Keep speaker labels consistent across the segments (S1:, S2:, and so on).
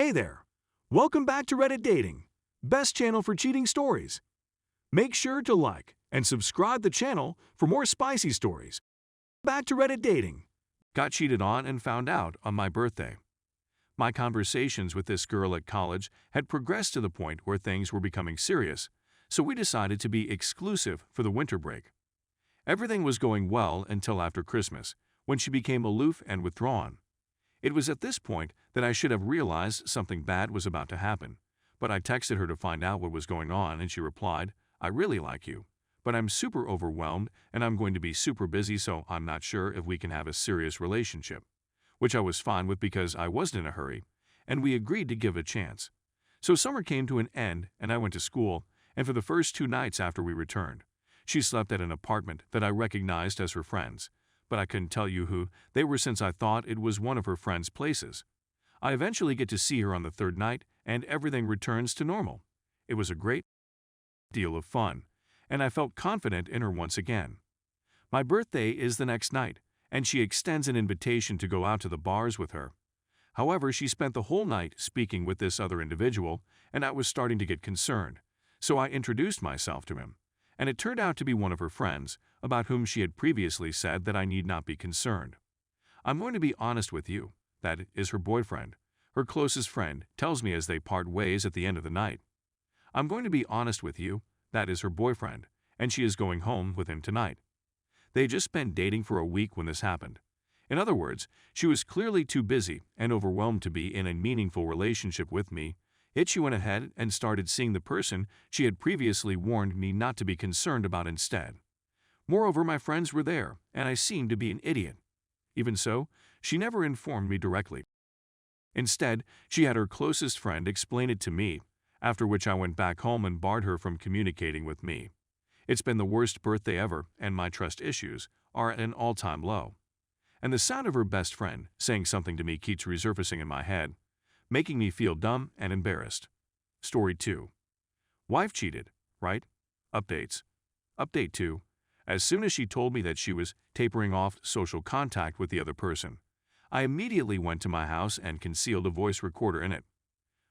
S1: Hey there! Welcome back to Reddit Dating, best channel for cheating stories. Make sure to like and subscribe the channel for more spicy stories. Back to Reddit Dating. Got cheated on and found out on my birthday. My conversations with this girl at college had progressed to the point where things were becoming serious, so we decided to be exclusive for the winter break. Everything was going well until after Christmas, when she became aloof and withdrawn. It was at this point that I should have realized something bad was about to happen, but I texted her to find out what was going on and she replied, "I really like you, but I'm super overwhelmed and I'm going to be super busy, so I'm not sure if we can have a serious relationship," which I was fine with because I wasn't in a hurry, and we agreed to give it a chance. So summer came to an end and I went to school, and for the first 2 nights after we returned, she slept at an apartment that I recognized as her friend's, but I couldn't tell you who they were since I thought it was one of her friend's places. I eventually get to see her on the 3rd night, and everything returns to normal. It was a great deal of fun, and I felt confident in her once again. My birthday is the next night, and she extends an invitation to go out to the bars with her. However, she spent the whole night speaking with this other individual, and I was starting to get concerned, so I introduced myself to him, and it turned out to be one of her friends, about whom she had previously said that I need not be concerned. I'm going to be honest with you, that is her boyfriend. Her closest friend tells me as they part ways at the end of the night. I'm going to be honest with you, that is her boyfriend, and she is going home with him tonight. They had just spent dating for a week when this happened. In other words, she was clearly too busy and overwhelmed to be in a meaningful relationship with me, yet she went ahead and started seeing the person she had previously warned me not to be concerned about instead. Moreover, my friends were there, and I seemed to be an idiot. Even so, she never informed me directly. Instead, she had her closest friend explain it to me, after which I went back home and barred her from communicating with me. It's been the worst birthday ever, and my trust issues are at an all-time low. And the sound of her best friend saying something to me keeps resurfacing in my head, making me feel dumb and embarrassed. Story 2. Wife cheated, right? Updates. Update 2. As soon as she told me that she was tapering off social contact with the other person, I immediately went to my house and concealed a voice recorder in it.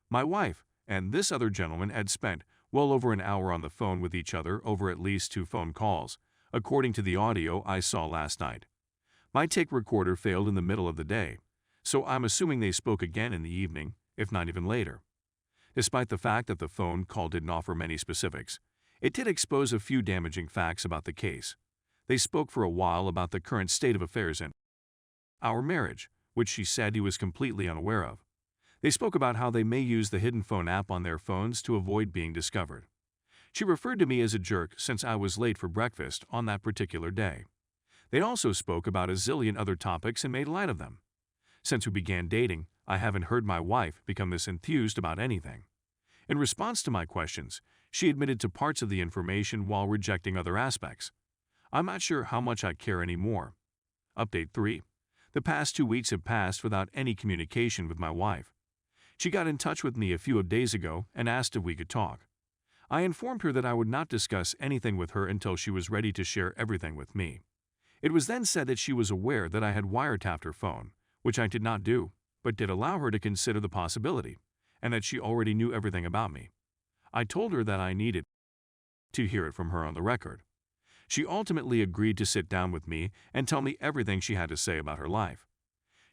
S1: My wife and this other gentleman had spent well over an hour on the phone with each other over at least 2 phone calls, according to the audio I saw last night. My tape recorder failed in the middle of the day, so I'm assuming they spoke again in the evening, if not even later. Despite the fact that the phone call didn't offer many specifics, it did expose a few damaging facts about the case. They spoke for a while about the current state of affairs in our marriage, which she said he was completely unaware of. They spoke about how they may use the hidden phone app on their phones to avoid being discovered. She referred to me as a jerk since I was late for breakfast on that particular day. They also spoke about a zillion other topics and made light of them. Since we began dating, I haven't heard my wife become this enthused about anything. In response to my questions, she admitted to parts of the information while rejecting other aspects. I'm not sure how much I care anymore. Update 3. The past 2 weeks have passed without any communication with my wife. She got in touch with me a few days ago and asked if we could talk. I informed her that I would not discuss anything with her until she was ready to share everything with me. It was then said that she was aware that I had wiretapped her phone, which I did not do, but did allow her to consider the possibility, and that she already knew everything about me. I told her that I needed to hear it from her on the record. She ultimately agreed to sit down with me and tell me everything she had to say about her life.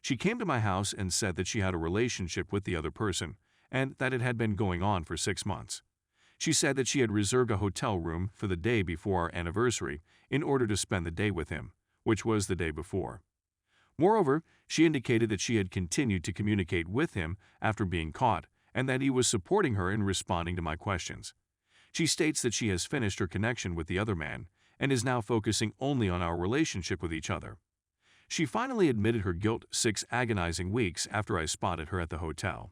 S1: She came to my house and said that she had a relationship with the other person and that it had been going on for 6 months. She said that she had reserved a hotel room for the day before our anniversary in order to spend the day with him, which was the day before. Moreover, she indicated that she had continued to communicate with him after being caught and that he was supporting her in responding to my questions. She states that she has finished her connection with the other man and is now focusing only on our relationship with each other. She finally admitted her guilt 6 agonizing weeks after I spotted her at the hotel.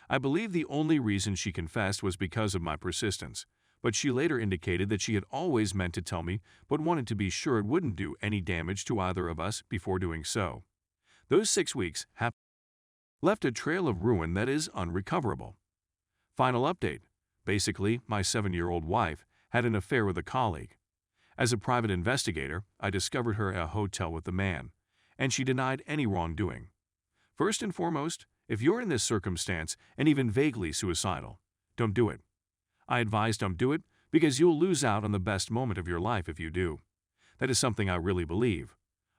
S1: I believe the only reason she confessed was because of my persistence, but she later indicated that she had always meant to tell me but wanted to be sure it wouldn't do any damage to either of us before doing so. Those 6 weeks have left a trail of ruin that is unrecoverable. Final update. Basically, my 7-year-old wife had an affair with a colleague. As a private investigator, I discovered her at a hotel with the man, and she denied any wrongdoing. First and foremost, If you're in this circumstance and even vaguely suicidal, don't do it. I advise don't do it because you'll lose out on the best moment of your life if you do. That is something I really believe.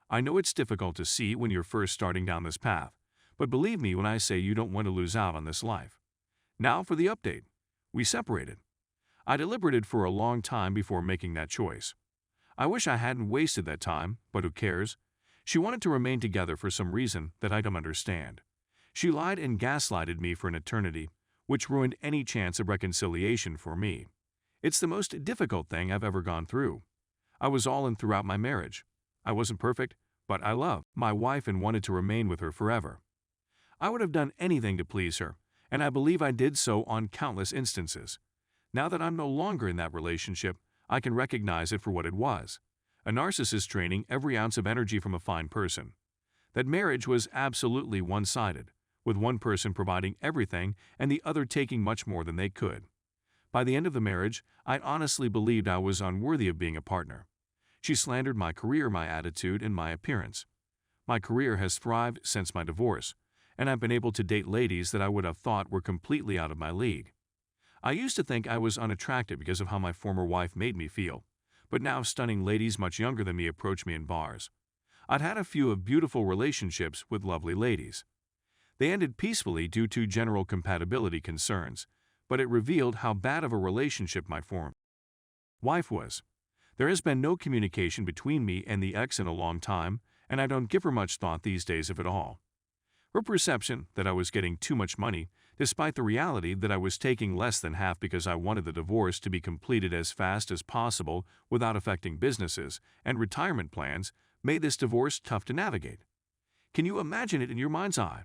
S1: I know it's difficult to see when you're first starting down this path, but believe me when I say you don't want to lose out on this life. Now for the update. We separated. I deliberated for a long time before making that choice. I wish I hadn't wasted that time, but who cares? She wanted to remain together for some reason that I don't understand. She lied and gaslighted me for an eternity, which ruined any chance of reconciliation for me. It's the most difficult thing I've ever gone through. I was all in throughout my marriage. I wasn't perfect, but I loved my wife and wanted to remain with her forever. I would have done anything to please her, and I believe I did so on countless instances. Now that I'm no longer in that relationship, I can recognize it for what it was. A narcissist draining every ounce of energy from a fine person. That marriage was absolutely one-sided, with one person providing everything and the other taking much more than they could. By the end of the marriage, I honestly believed I was unworthy of being a partner. She slandered my career, my attitude, and my appearance. My career has thrived since my divorce, and I've been able to date ladies that I would have thought were completely out of my league. I used to think I was unattractive because of how my former wife made me feel, but now stunning ladies much younger than me approach me in bars. I'd had a few of beautiful relationships with lovely ladies. They ended peacefully due to general compatibility concerns, but it revealed how bad of a relationship my former wife was. There has been no communication between me and the ex in a long time, and I don't give her much thought these days if at all. Her perception that I was getting too much money, despite the reality that I was taking less than half because I wanted the divorce to be completed as fast as possible without affecting businesses and retirement plans, made this divorce tough to navigate. Can you imagine it in your mind's eye?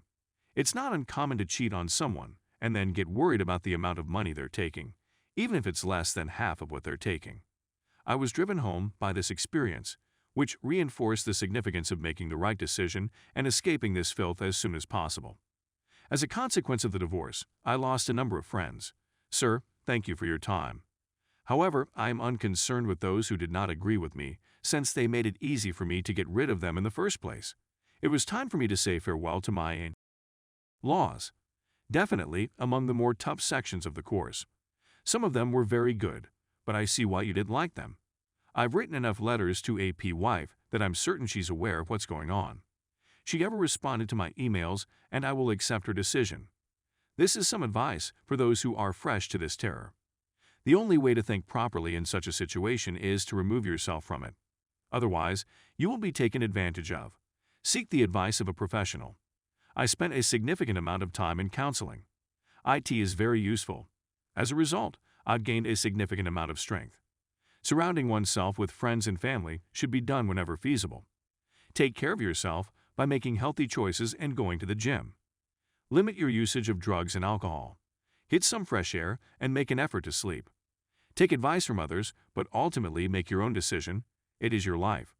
S1: It's not uncommon to cheat on someone and then get worried about the amount of money they're taking, even if it's less than half of what they're taking. I was driven home by this experience, which reinforced the significance of making the right decision and escaping this filth as soon as possible. As a consequence of the divorce, I lost a number of friends. Sir, thank you for your time. However, I am unconcerned with those who did not agree with me, since they made it easy for me to get rid of them in the first place. It was time for me to say farewell to my in-laws. Definitely among the more tough sections of the course. Some of them were very good, but I see why you didn't like them. I've written enough letters to AP wife that I'm certain she's aware of what's going on. She never responded to my emails, and I will accept her decision. This is some advice for those who are fresh to this terror. The only way to think properly in such a situation is to remove yourself from it. Otherwise, you will be taken advantage of. Seek the advice of a professional. I spent a significant amount of time in counseling. IT is very useful. As a result, I've gained a significant amount of strength. Surrounding oneself with friends and family should be done whenever feasible. Take care of yourself by making healthy choices and going to the gym. Limit your usage of drugs and alcohol. Get some fresh air and make an effort to sleep. Take advice from others, but ultimately make your own decision. It is your life.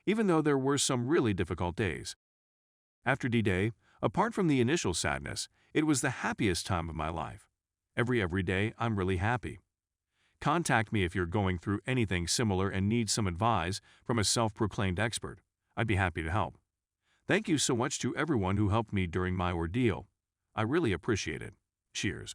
S1: Even though there were some really difficult days. After D-Day, apart from the initial sadness, it was the happiest time of my life. Every day, I'm really happy. Contact me if you're going through anything similar and need some advice from a self-proclaimed expert. I'd be happy to help. Thank you so much to everyone who helped me during my ordeal. I really appreciate it. Cheers.